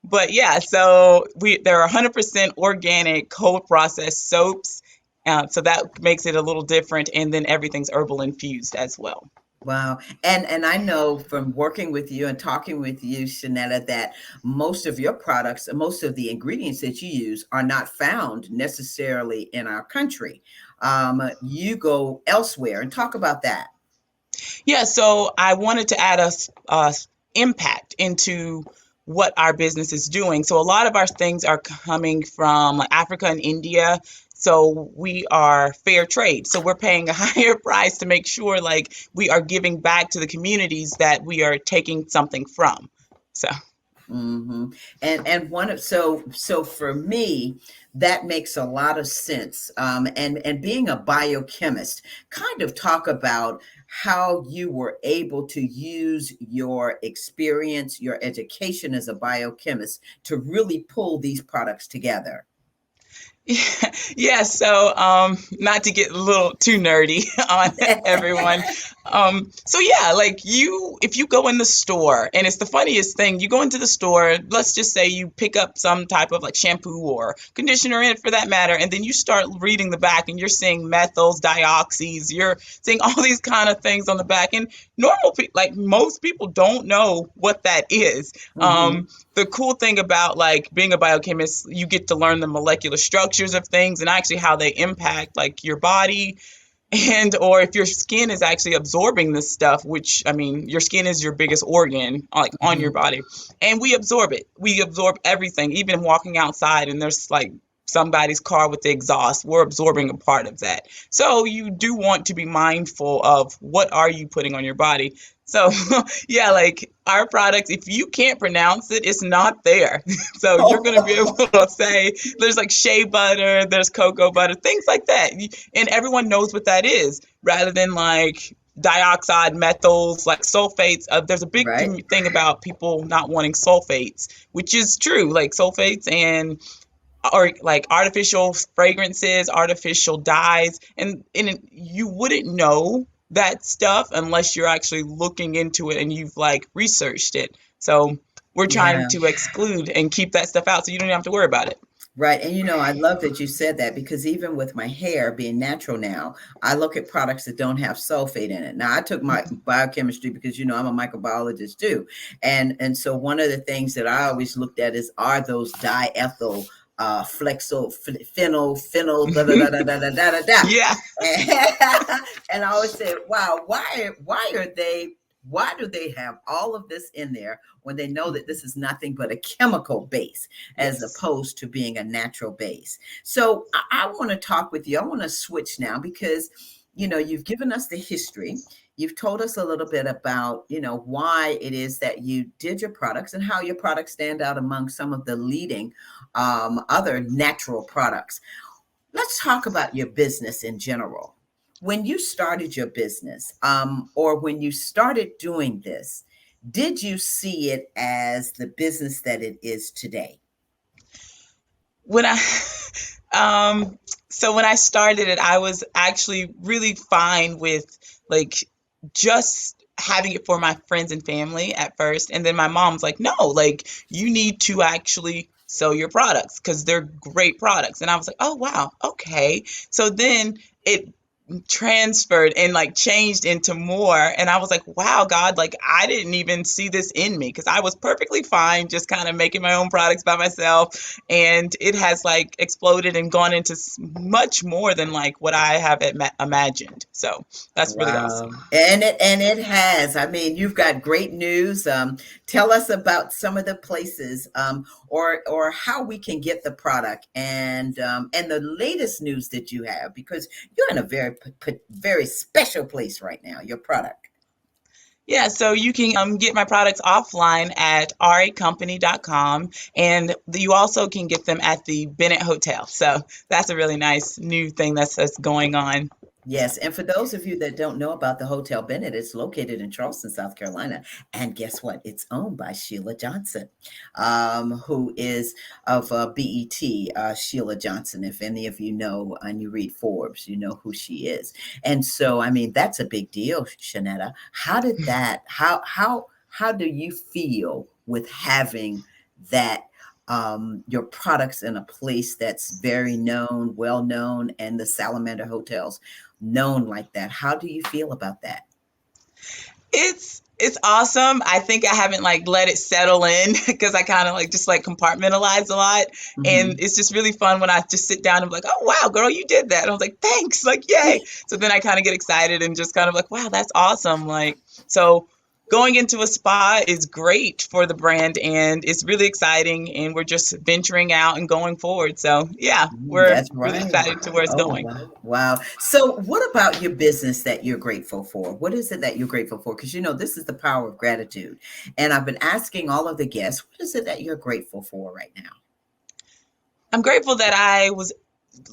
But yeah, so there are 100% organic, cold processed soaps. So that makes it a little different. And then everything's herbal infused as well. Wow. And I know from working with you and talking with you, Shanetta, that most of your products, most of the ingredients that you use are not found necessarily in our country. You go elsewhere and talk about that. Yeah, so I wanted to add a impact into what our business is doing. So a lot of our things are coming from like Africa and India. So we are fair trade. So we're paying a higher price to make sure like we are giving back to the communities that we are taking something from. So Hmm. And one of so for me, that makes a lot of sense. And being a biochemist, kind of talk about how you were able to use your experience, your education as a biochemist to really pull these products together. yeah, so not to get a little too nerdy on everyone. So yeah, like if you go in the store, and it's the funniest thing, you go into the store, let's just say you pick up some type of like shampoo or conditioner in it for that matter, and then you start reading the back and you're seeing methyls, dioxys, you're seeing all these kind of things on the back, and normal people, like most people don't know what that is. Hmm. The cool thing about like being a biochemist, you get to learn the molecular structures of things and actually how they impact like your body and or if your skin is actually absorbing this stuff, which I mean your skin is your biggest organ like on your Hmm. body, and we absorb it, we absorb everything, even walking outside and there's like somebody's car with the exhaust, we're absorbing a part of that. So you do want to be mindful of what are you putting on your body. So yeah, like our products, if you can't pronounce it, it's not there. So you're going to be able to say there's like shea butter, there's cocoa butter, things like that, and everyone knows what that is, rather than like dioxide, methyls, like sulfates. There's a big Right. thing about people not wanting sulfates, which is true. Like sulfates and or like artificial fragrances, artificial dyes, and you wouldn't know that stuff unless you're actually looking into it and you've like researched it. So we're trying Yeah. to exclude and keep that stuff out so you don't have to worry about it. Right. And I love that you said that because even with my hair being natural now, I look at products that don't have sulfate in it. Now, I took my biochemistry because I'm a microbiologist too. And so one of the things that I always looked at is are those diethyl flexo phenyl da da da da da da da da da. Yeah. And I always say, wow, why do they have all of this in there when they know that this is nothing but a chemical base as Yes. opposed to being a natural base? So I want to talk with you. I want to switch now because, you've given us the history. You've told us a little bit about, why it is that you did your products and how your products stand out among some of the leading other natural products. Let's talk about your business in general. When you started your business, or when you started doing this, did you see it as the business that it is today? When I um so when I started it, I was actually really fine with like just having it for my friends and family at first, and then my mom's like, "No, like you need to actually sell your products because they're great products." And I was like, "Oh wow, okay." So then it transferred and like changed into more, and I was like, wow, God, like I didn't even see this in me because I was perfectly fine just kind of making my own products by myself, and it has like exploded and gone into much more than like what I have imagined. So that's really Wow. awesome. And it has. I mean, you've got great news. Tell us about some of the places, or how we can get the product, and the latest news that you have, because you're in a very very special place right now. Your product. Yeah, so you can get my products offline at racompany.com, and you also can get them at the Bennett Hotel. So that's a really nice new thing that's going on. Yes, and for those of you that don't know about the Hotel Bennett, it's located in Charleston, South Carolina. And guess what? It's owned by Sheila Johnson, who is of BET, Sheila Johnson. If any of you know and you read Forbes, you know who she is. And so, I mean, that's a big deal, Shanetta. How do you feel with having that your products in a place that's very known, well known, and the Salamander hotels known like that? How do you feel about that? It's awesome. I think I haven't like let it settle in because I kind of like just like compartmentalize a lot. And Hmm. it's just really fun when I just sit down and be like, oh wow, girl, you did that. And I was like, thanks, like yay. So then I kind of get excited and just kind of like, wow, that's awesome. Like so going into a spa is great for the brand and it's really exciting and we're just venturing out and going forward. So yeah, we're That's really right. excited to where it's Oh, going. wow. Wow. So, what about your business that you're grateful for? What is it that you're grateful for? Because you know, this is the power of gratitude. And I've been asking all of the guests, what is it that you're grateful for right now? I'm grateful that I was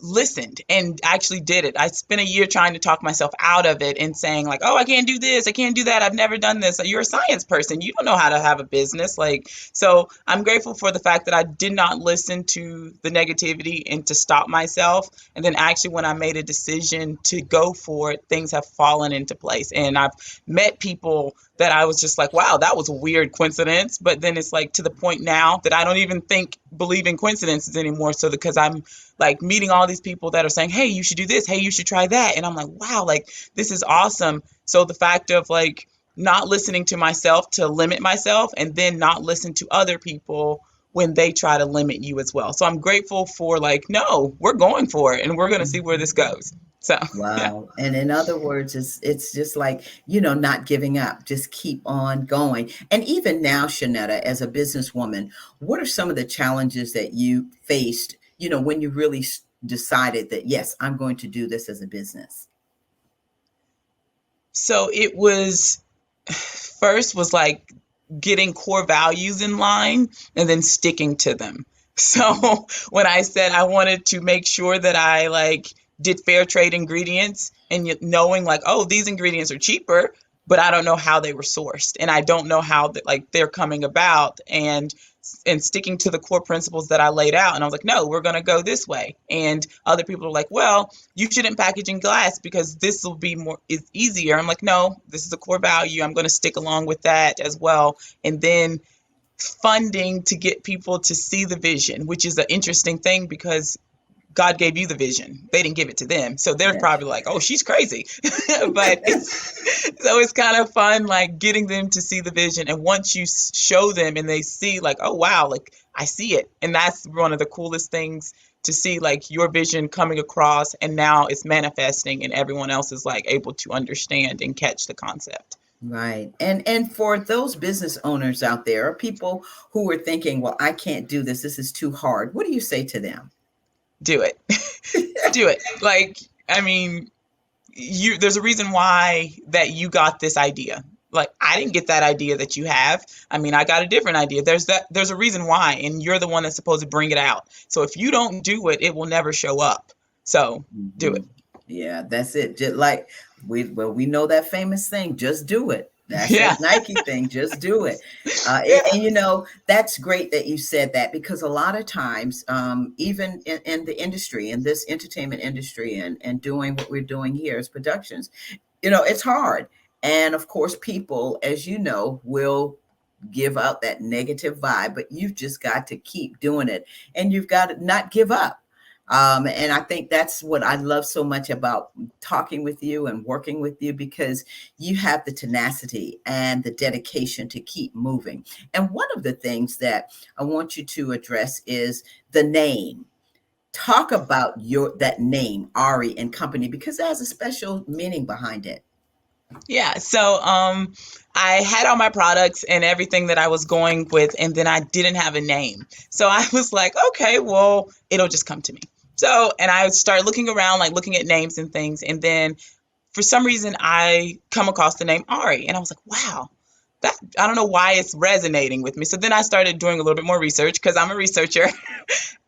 listened and actually did it. I spent a year trying to talk myself out of it and saying like, "Oh, I can't do this. I can't do that. I've never done this." You're a science person. You don't know how to have a business. Like, so I'm grateful for the fact that I did not listen to the negativity and to stop myself. And then actually when I made a decision to go for it, things have fallen into place. And I've met people that I was just like, "Wow, that was a weird coincidence." But then it's like to the point now that I don't even believe in coincidences anymore. So because I'm like meeting all these people that are saying, hey, you should do this. Hey, you should try that. And I'm like, wow, like this is awesome. So the fact of like not listening to myself to limit myself and then not listen to other people when they try to limit you as well. So I'm grateful for like, no, we're going for it and we're going to see where this goes. So, yeah. Wow. And in other words, it's just like, you know, not giving up, just keep on going. And even now, Shanetta, as a businesswoman, what are some of the challenges that you faced, you know, when you really decided that, yes, I'm going to do this as a business? So it was first was like getting core values in line and then sticking to them. Mhm. So when I said I wanted to make sure that I like did fair trade ingredients and knowing like, oh, these ingredients are cheaper, but I don't know how they were sourced and I don't know how that like they're coming about and sticking to the core principles that I laid out. And I was like, no, we're going to go this way. And other people are like, well, you shouldn't package in glass because this will be more is easier. I'm like, no, this is a core value. I'm going to stick along with that as well. And then funding to get people to see the vision, which is an interesting thing because God gave you the vision. They didn't give it to them. So they're Yes. probably like, oh, she's crazy. But it's kind of fun, like getting them to see the vision. And once you show them and they see, like, oh, wow, like I see it. And that's one of the coolest things to see, like your vision coming across and now it's manifesting and everyone else is like able to understand and catch the concept. Right. And for those business owners out there, or people who are thinking, well, I can't do this. This is too hard. What do you say to them? Do it. Do it. Like, I mean, there's a reason why that you got this idea. Like I didn't get that idea that you have. I mean, I got a different idea. There's a reason why and you're the one that's supposed to bring it out. So if you don't do it, it will never show up. So, do Mhm. it. Yeah, that's it. Just like we know that famous thing, just do it. That's Yeah. that Nike thing, just do it. Yeah. And you know, that's great that you said that because a lot of times, even in the industry, in this entertainment industry and doing what we're doing here as productions, you know, it's hard. And of course, people, as you know, will give out that negative vibe, but you've just got to keep doing it and you've got to not give up. And I think that's what I love so much about talking with you and working with you because you have the tenacity and the dedication to keep moving. And one of the things that I want you to address is the name. Talk about your that name, Ari and Company, because it has a special meaning behind it. Yeah. So, I had all my products and everything that I was going with, and then I didn't have a name. So I was like, okay, well, it'll just come to me. So, and I started looking around, like looking at names and things. And then for some reason I come across the name Ari, and I was like, wow, that I don't know why it's resonating with me. So then I started doing a little bit more research because I'm a researcher.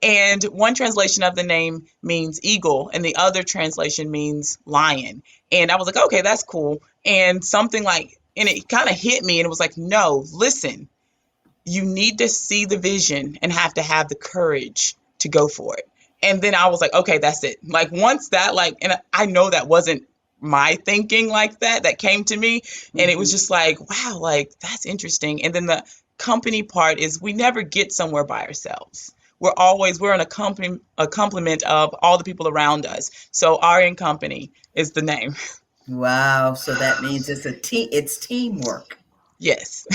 And one translation of the name means eagle, and the other translation means lion. And I was like, okay, that's cool. And something like, and it kind of hit me, and it was like, no, listen, you need to see the vision and have to have the courage to go for it. And then I was like, okay, that's it. Like once that, like, and I know that wasn't my thinking like that, that came to me. And it was Mhm. just like, wow, like that's interesting. And then the company part is we never get somewhere by ourselves. We're in a complement of all the people around us. So Aryan Company is the name. Wow. So that means it's teamwork. Yes.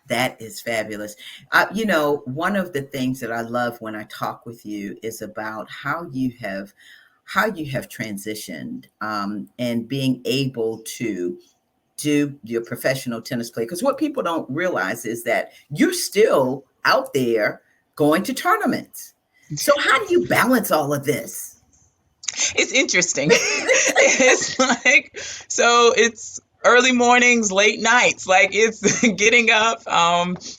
That is fabulous. One of the things that I love when I talk with you is about how you have transitioned, and being able to do your professional tennis play. Because what people don't realize is that you're still out there going to tournaments. So how do you balance all of this? It's interesting. It's like, so it's early mornings, late nights. Like it's getting up,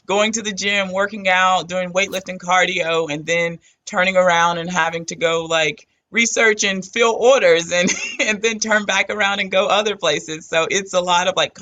going to the gym, working out, doing weightlifting, cardio, and then turning around and having to go like research and fill orders and and then turn back around and go other places. So it's a lot of like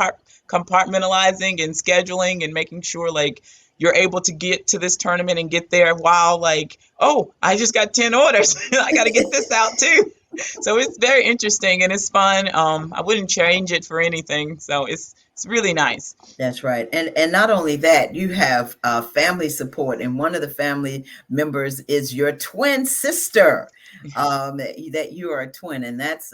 compartmentalizing and scheduling and making sure like you're able to get to this tournament and get there while like, oh, I just got 10 orders. I got to get this out too. So it's very interesting and it's fun. I wouldn't change it for anything. So it's really nice. That's right. And not only that, you have family support, and one of the family members is your twin sister. That you are a twin, and that's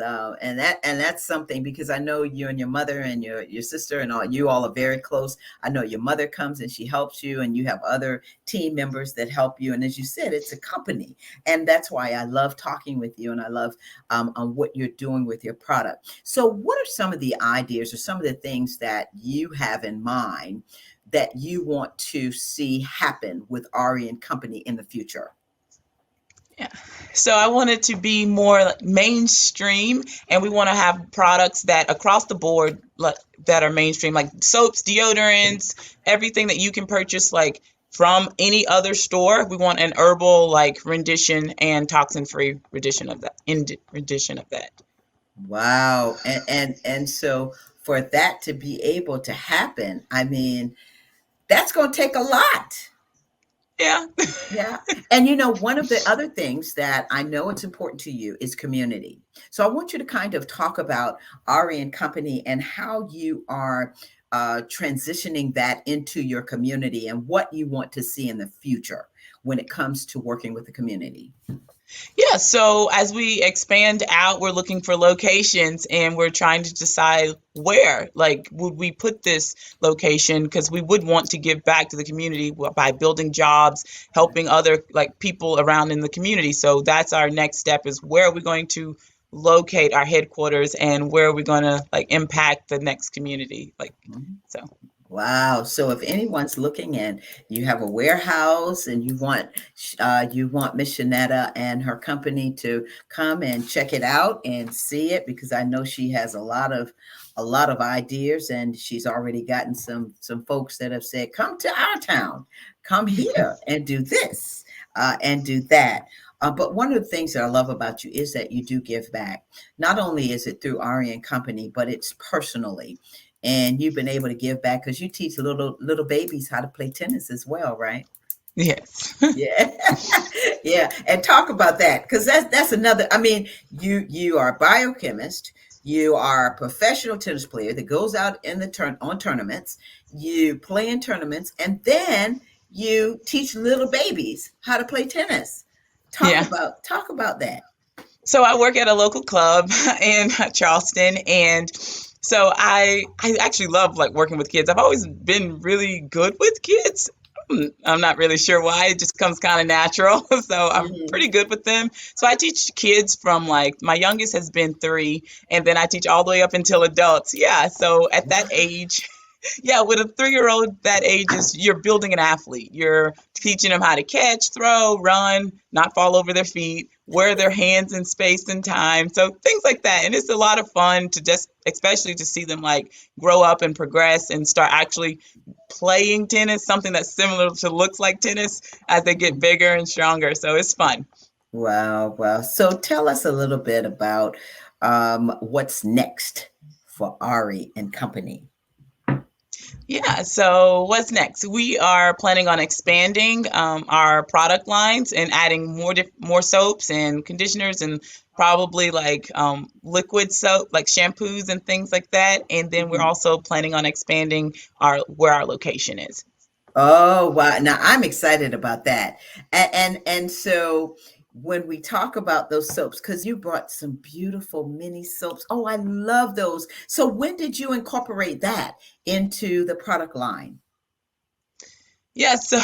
something, because I know you and your mother and your sister and all, you all are very close. I know your mother comes and she helps you, and you have other team members that help you. And as you said, it's a company, and that's why I love talking with you, and I love on what you're doing with your product. So, what are some of the ideas or some of the things that you have in mind that you want to see happen with Ari and Company in the future? Yeah. So I want it to be more like mainstream, and we want to have products that across the board like, that are mainstream, like soaps, deodorants, everything that you can purchase like from any other store. We want an herbal like rendition and toxin-free rendition of that. Wow. And so for that to be able to happen, I mean, that's going to take a lot. Yeah. Yeah. And one of the other things that I know it's important to you is community. So I want you to kind of talk about Ari and Company and how you are transitioning that into your community and what you want to see in the future when it comes to working with the community. Yeah, so as we expand out, we're looking for locations and we're trying to decide where, like, would we put this location? Because we would want to give back to the community by building jobs, helping other, like, people around in the community. So that's our next step is where are we going to locate our headquarters and where are we going to, like, impact the next community? Like, Mhm. so. Wow. So if anyone's looking and you have a warehouse and you want Miss Shanetta and her company to come and check it out and see it, because I know she has a lot of ideas, and she's already gotten some folks that have said, come to our town, come here and do this and do that. But one of the things that I love about you is that you do give back. Not only is it through Ari and Company, but it's personally, and you've been able to give back because you teach little babies how to play tennis as well, right? Yes. Yeah. Yeah, and talk about that, because that's another. I mean, you are a biochemist, you are a professional tennis player that goes out in the on tournaments, you play in tournaments, and then you teach little babies how to play tennis. talk Yeah. about talk about that. So I work at a local club in Charleston, and so I actually love like working with kids. I've always been really good with kids. I'm not really sure why. It just comes kind of natural. So I'm Mhm. pretty good with them. So I teach kids from like my youngest has been 3, and then I teach all the way up until adults. Yeah. So at that Wow. age, yeah, with a 3-year-old, that age is you're building an athlete. You're teaching them how to catch, throw, run, not fall over their feet, where their hands in space and time. So things like that. And it's a lot of fun to just, especially to see them like grow up and progress and start actually playing tennis, something that's similar to looks like tennis as they get bigger and stronger. So it's fun. Wow, wow. So tell us a little bit about what's next for Ari and Company. Yeah, so what's next? We are planning on expanding our product lines and adding more soaps and conditioners and probably like liquid soap, like shampoos and things like that. And then we're Mhm. also planning on expanding our where our location is. Oh, wow. Now I'm excited about that. And so when we talk about those soaps, because you brought some beautiful mini soaps. Oh, I love those. So when did you incorporate that into the product line? Yeah, so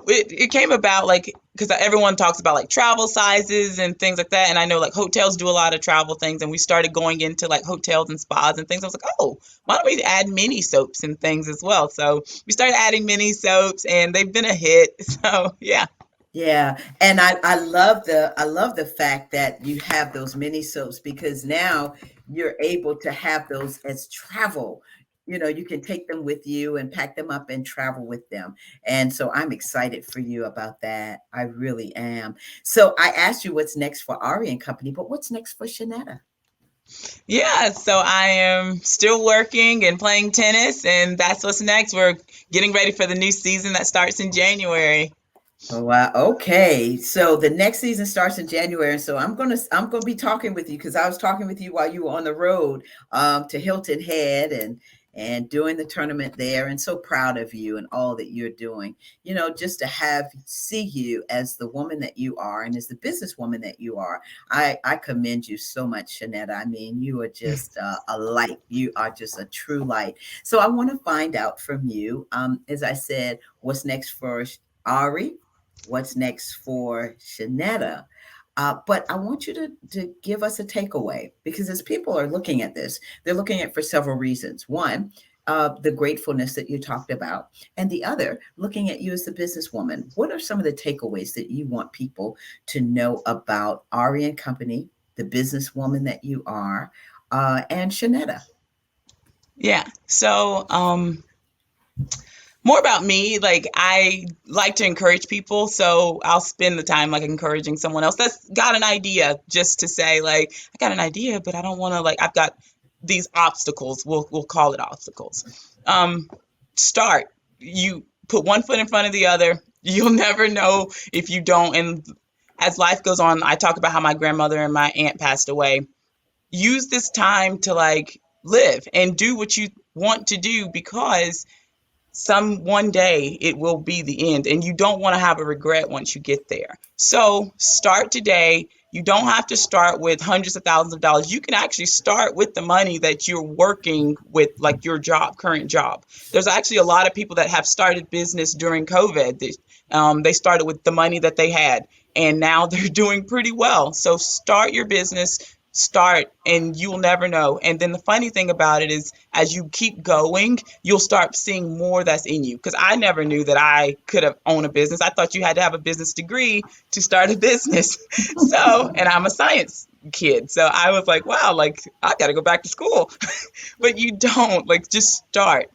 it came about like because everyone talks about like travel sizes and things like that, and I know like hotels do a lot of travel things, and we started going into like hotels and spas and things. I was like, oh, why don't we add mini soaps and things as well? So we started adding mini soaps, and they've been a hit. So yeah. Yeah, and I love the fact that you have those mini soaps because now you're able to have those as travel. You know, you can take them with you and pack them up and travel with them. And so I'm excited for you about that. I really am. So I asked you what's next for Ari and Company, but what's next for Shanetta? Yeah, so I am still working and playing tennis, and that's what's next. We're getting ready for the new season that starts in January. Oh, wow. Okay. So the next season starts in January. So I'm gonna be talking with you because I was talking with you while you were on the road to Hilton Head and doing the tournament there. And so proud of you and all that you're doing. You know, just to have see you as the woman that you are and as the businesswoman that you are. I commend you so much, Shanetta. I mean, you are just a light. You are just a true light. So I want to find out from you, as I said, what's next for Ari? What's next for Shanetta? But I want you to give us a takeaway because as people are looking at this, they're looking at for several reasons. One, the gratefulness that you talked about, and the other, looking at you as the businesswoman. What are some of the takeaways that you want people to know about Ari and Company, the businesswoman that you are, and Shanetta? Yeah. So more about me, like I like to encourage people, so I'll spend the time like encouraging someone else that's got an idea, just to say like I got an idea but I don't want to, like I've got these obstacles, we'll call it obstacles. um Start. You put one foot in front of the other. You'll never know if you don't. And as life goes on, I talk about how my grandmother and my aunt passed away. Use this time to like live and do what you want to do, because some one day it will be the end, and you don't want to have a regret once you get there. So start today. You don't have to start with hundreds of thousands of dollars. You can actually start with the money that you're working with, like your job, current job. There's actually a lot of people that have started business during COVID. They started with the money that they had, and now they're doing pretty well. So start your business, start, and you'll never know. And then the funny thing about it is, as you keep going, you'll start seeing more that's in you. Because I never knew that I could have owned a business. I thought you had to have a business degree to start a business. So, and I'm a science kid. So I was like, wow, like I got to go back to school. But you don't, like, just start,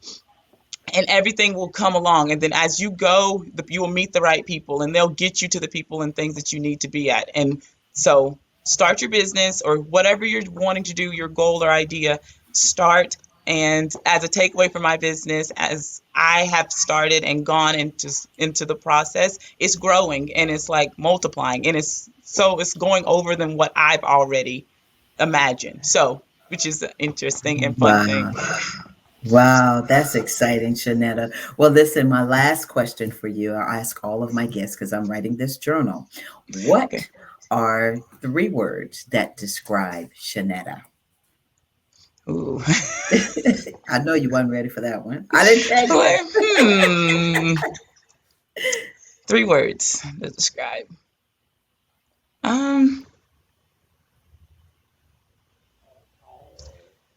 and everything will come along. And then as you go, you will meet the right people, and they'll get you to the people and things that you need to be at. And so start your business or whatever you're wanting to do, your goal or idea, start. And as a takeaway for my business, as I have started and gone into the process, it's growing and it's like multiplying, and it's going over than what I've already imagined. So, which is an interesting and fun thing. Wow. Wow, that's exciting, Shanetta. Well, listen, my last question for you, I ask all of my guests because I'm writing this journal. Okay. What are three words that describe Shanetta? Ooh. I know you weren't ready for that one. I didn't tell you Like, that. three words to describe. Um,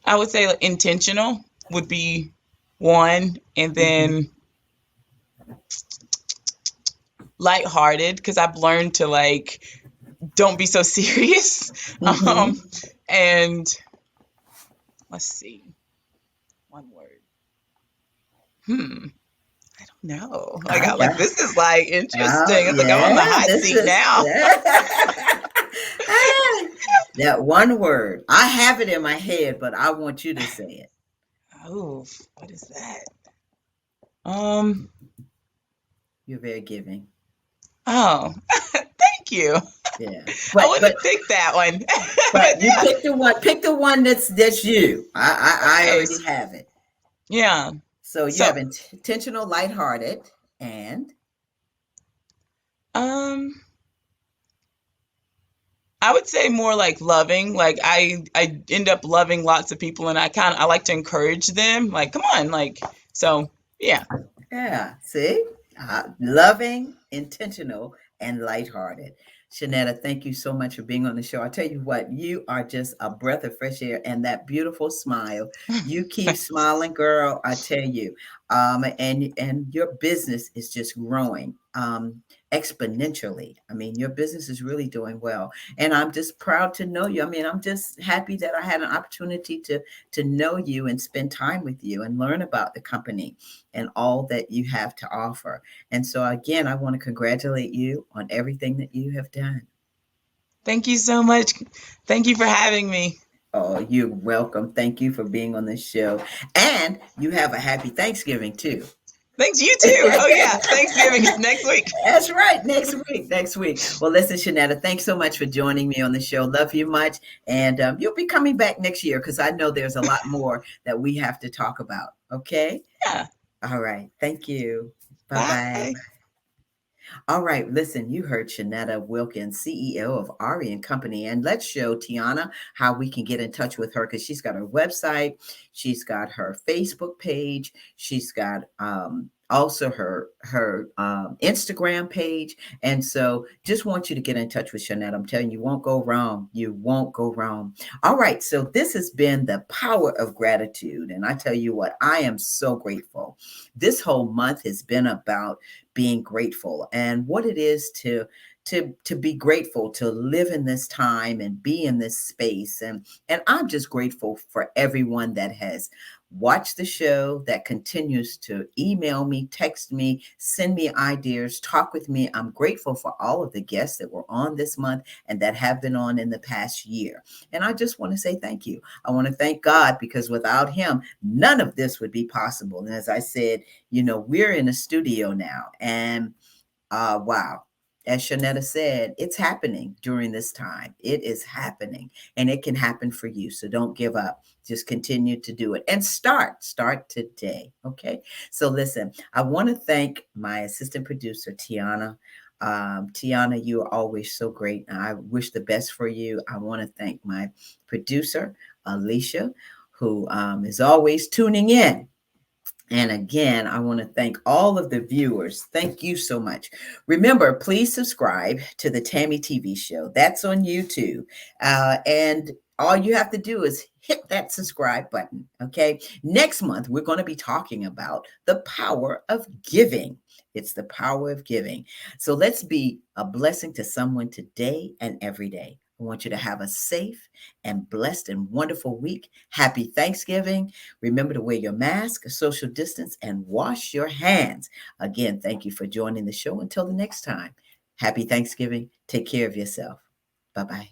I would say like, intentional would be one, and Mhm. then lighthearted, because I've learned to like don't be so serious. And let's see, one word. I don't know. Like I I'm like, got. this is like Oh interesting. It's like I'm on the yeah, hot this seat is. now. That one word. I have it in my head, but I want you to say it. Oh, what is that? Um. You're very giving. Oh, thank you. Yeah, I but wouldn't have picked that one. But you yeah. pick the one. Pick the one that's you. I Okay. already have it. Yeah. So you So, have intentional, lighthearted, and um, I would say more like loving. Like I end up loving lots of people, and I like to encourage them. Like, come on, like so. Yeah. yeah. See, loving, intentional, and lighthearted. Shanetta, thank you so much for being on the show. I tell you what, you are just a breath of fresh air, and that beautiful smile. You keep smiling, girl. I tell you, and your business is just growing exponentially. I mean, your business is really doing well, and I'm just proud to know you. I mean, I'm just happy that I had an opportunity to know you and spend time with you and learn about the company and all that you have to offer. And so, again, I want to congratulate you on everything that you have done. Thank you so much. Thank you for having me. Oh, you're welcome. Thank you for being on this show. And you have a happy Thanksgiving, too. Thanks, you too. Oh yeah, Thanksgiving is next week. That's right. Next week. Next week. Well, listen, Shanetta, thanks so much for joining me on the show. Love you much. And you'll be coming back next year because I know there's a lot more that we have to talk about. Okay. Yeah. All right. Thank you. Bye bye. Bye. All right, listen, you heard Shanetta Wilkins, CEO of Ari and Company. And let's show Tiana how we can get in touch with her because she's got her website, she's got her Facebook page, she's got also her Instagram page. And so just want you to get in touch with Shanetta. I'm telling you, you won't go wrong. You won't go wrong. All right, so this has been the power of gratitude. And I tell you what, I am so grateful. This whole month has been about being grateful and what it is to be grateful, to live in this time and be in this space. And I'm just grateful for everyone that has watched the show, that continues to email me, text me, send me ideas, talk with me. I'm grateful for all of the guests that were on this month and that have been on in the past year. And I just want to say thank you. I want to thank God because without him, none of this would be possible. And as I said, we're in a studio now and wow. As Shanetta said, it's happening during this time. It is happening and it can happen for you. So don't give up. Just continue to do it and start today. Okay. So listen, I want to thank my assistant producer, Tiana. Tiana, you are always so great. I wish the best for you. I want to thank my producer, Alicia, who is always tuning in. And again, I want to thank all of the viewers. Thank you so much. Remember, please subscribe to the Tammy TV show. That's on YouTube. And all you have to do is hit that subscribe button. Okay. Next month, we're going to be talking about the power of giving. It's the power of giving. So let's be a blessing to someone today and every day. I want you to have a safe and blessed and wonderful week. Happy Thanksgiving. Remember to wear your mask, social distance, and wash your hands. Again, thank you for joining the show. Until the next time, happy Thanksgiving. Take care of yourself. Bye-bye.